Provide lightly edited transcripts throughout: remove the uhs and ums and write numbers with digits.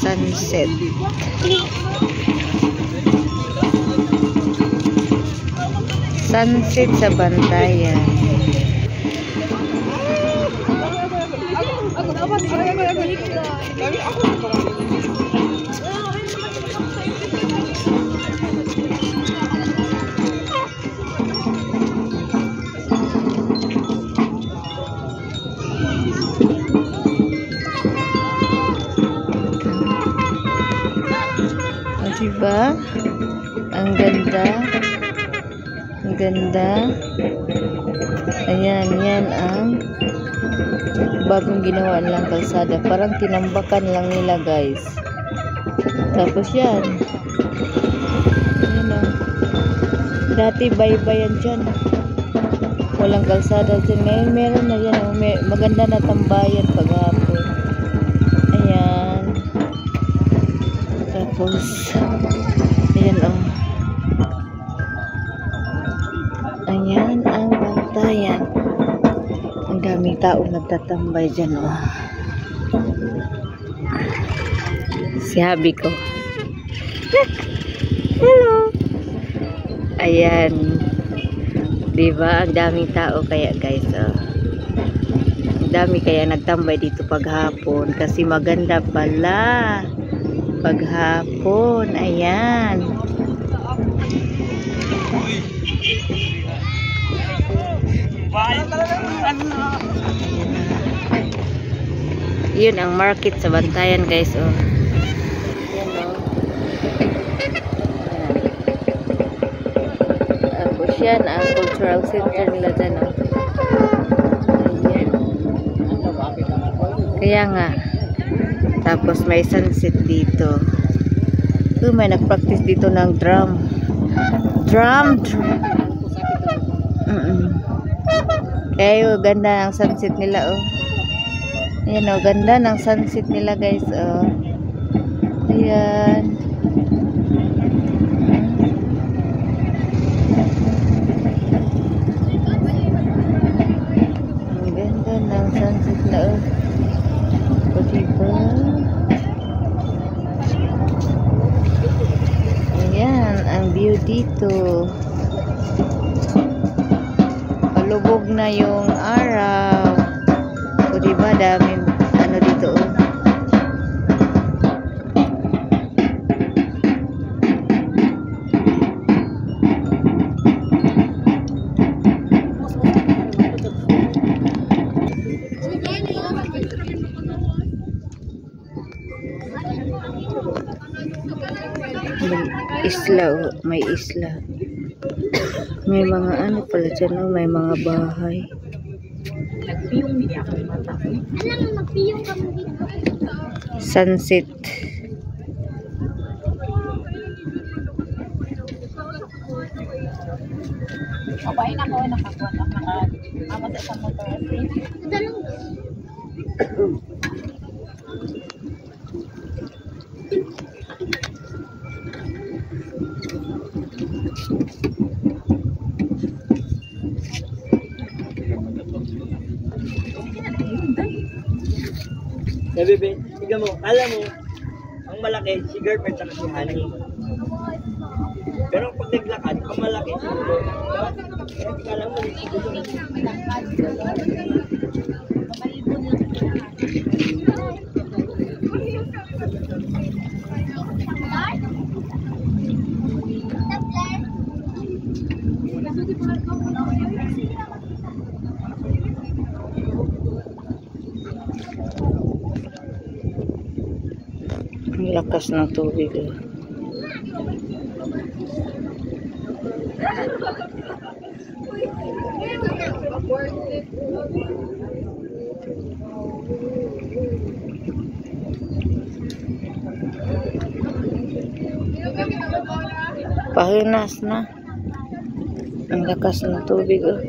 Sunset. Sunset sa Bantayan. Diba? Ang ganda. Ang ganda. Ayan, yan ang bagong ginawa nilang kalsada. Parang tinambakan lang nila, guys. Tapos yan. Ayan o. Dati baybayan dyan. Walang kalsada dyan. Ngayon meron na yan. Maganda na tambayan paghapon. Ayan. Tapos ayan o. Ayan ang Bantayan. Ang daming tao nagtatambay dyan o. Si habi ko. Hello. Ayan. Diba? Ang daming tao kaya, guys o. Ang dami kaya nagtambay dito paghapon kasi maganda pala paghapon. Ayan. Yun ang market sa Bantayan, guys oh. Ayan oh. Tapos yan ang cultural center nila dyan oh. Ayan. Kaya nga. Tapos may sunset dito. May nag-practice dito ng drum. Drum. Kaya ganda ng sunset nila oh. Ayan oh, ganda ng sunset nila, guys oh. Ayan. Ang ganda ng sunset na oh. O diba? Ayan ang view dito. Palubog na yung araw. O diba daming ano dito oh. Isla oh. May isla. May mga ano pala dyan oh. May mga bahay. Sunset. Okay na ko nakakuha ama sa isang motor. Ya bebe, tignan mo, alam mo, ang malaki, si girlfriend sa si Honey. Pero pag naglakad, ang malaki, si girlfriend. Kaya kala mo, si Ang lakas ng tubig oh. Pahinas na. Ang lakas ng tubig oh.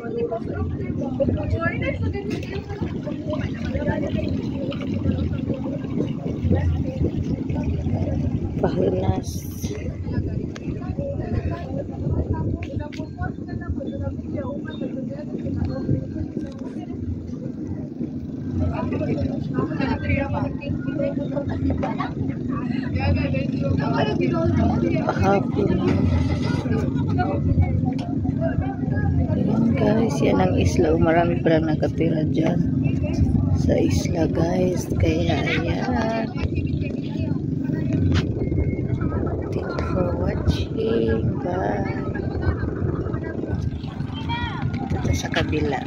Pahinas. Pahapon yun. Ayan guys, yan ang isla. Marami palang nakatira dyan sa isla guys. Kaya ayan. Thank you for watching. Bye. Dito sa kabila.